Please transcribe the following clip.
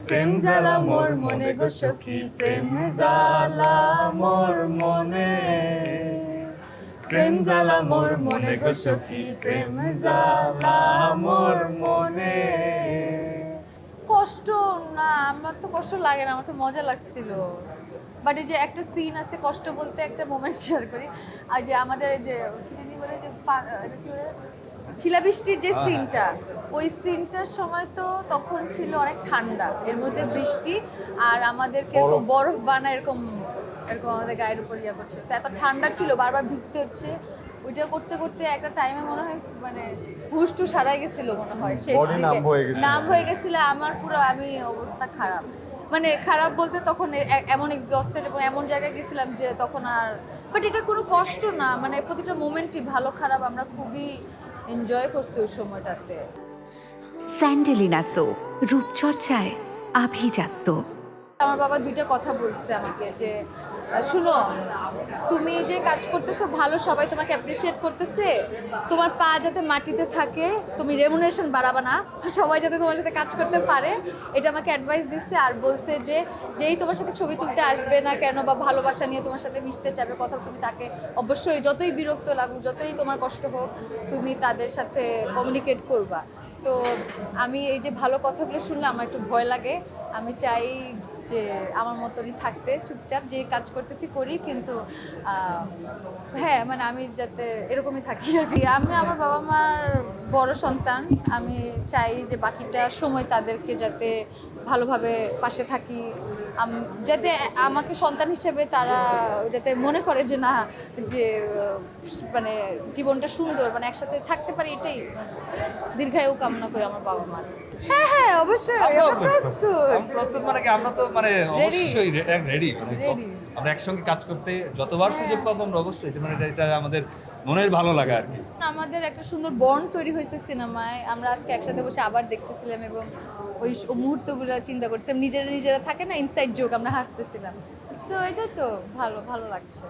প্রেম জ্বালা মোর মনে গো সখী, প্রেম জ্বালা মোর মনে, প্রেম জ্বালা মোর মনে গো সখী, প্রেম জ্বালা মোর মনে। কষ্ট না, আমার তো কষ্ট লাগে না, আমার তো মজা লাগছিল। বাট এই যে একটা সিন আছে, কষ্ট বলতে একটা মোমেন্ট শেয়ার করি। আর যে আমাদের এই যে কি জানি বলে যে এটা কি বলে? শিলাবৃষ্টির যে সিনটা, ওই সিনটার সময় তো তখন ছিল অনেক ঠান্ডা, এর মধ্যে বৃষ্টি আর আমাদেরকে এরকম বরফ বানায় এরকম এরকম আমাদের গায়ের উপর ইয়া করছে, তো এত ঠান্ডা ছিল, বারবার ভিজতে হচ্ছে। ওইটা করতে করতে একটা টাইমে মনে হয় মানে হুশ টুস হারাই গেছিল মনে হয়, শেষ Body দিকে numb হয়ে গেছিল। নাম হয়ে গেছিল আমার পুরো, আমি অবস্থা খারাপ। মানে খারাপ বলতে তখন এমন এক্সস্টেড এবং এমন জায়গায় গেছিলাম যে তখন আর, বাট এটা কোনো কষ্ট না, মানে প্রতিটা মোমেন্টই ভালো খারাপ আমরা খুবই এনজয় করছি ওই সময়টাতে। স্যান্ডেলিনা সো, রূপচর্চায় আভিজাত্য। আমার বাবা দুইটা কথা বলছে আমাকে যে শুনো, তুমি যে কাজ করতেছো ভালো, সবাই তোমাকে অ্যাপ্রিসিয়েট করতেছে, তোমার পা যাতে মাটিতে থাকে, তুমি রেমুনারেশন বাড়াবা না, সবাই যাতে তোমার সাথে কাজ করতে পারে, এটা আমাকে অ্যাডভাইস দিচ্ছে। আর বলছে যে যেই তোমার সাথে ছবি তুলতে আসবে না কেন বা ভালোবাসা নিয়ে তোমার সাথে মিশতে চাবে, কথা তুমি তাকে অবশ্যই যতই বিরক্ত লাগুক, যতই তোমার কষ্ট হোক, তুমি তাদের সাথে কমিউনিকেট করবা। তো আমি এই যে ভালো কথাগুলো শুনলে আমার একটু ভয় লাগে, আমি চাই যে আমার মতনই থাকতে, চুপচাপ যে কাজ করতেছি করি, কিন্তু হ্যাঁ মানে আমি যাতে এরকমই থাকি আর কি। আমি আমার বাবা মার বড় সন্তান, আমি চাই যে বাকিটা সময় তাদেরকে যাতে ভালোভাবে পাশে থাকি, যাতে আমাকে সন্তান হিসেবে তারা যাতে মনে করে যে না, যে মানে জীবনটা সুন্দর, মানে একসাথে থাকতে পারি, এটাই দীর্ঘায়ু কামনা করে আমার বাবা মার। হ্যাঁ হ্যাঁ অবশ্যই, আমরা আমরা প্রস্তুত। আমরা প্রস্তুত মানে কি, আমরা তো মানে অবশ্যই রেডি, মানে Ready. আমরা একসঙ্গে কাজ করতে যতবার সুযোগ পাবো আমরা অবশ্যই, মানে এটা আমাদের মনের ভালো লাগা আর কি। আমাদের একটা সুন্দর বন্ড তৈরি হয়েছে সিনেমায়, আমরা আজকে একসাথে বসে আবার দেখতেছিলাম এবং ওই মুহূর্তগুলো চিন্তা করছিলাম, নিজেরা নিজেরা থাকে না ইনসাইড জোক, আমরা হাসতেছিলাম। তো এটা তো ভালো ভালো লাগছে।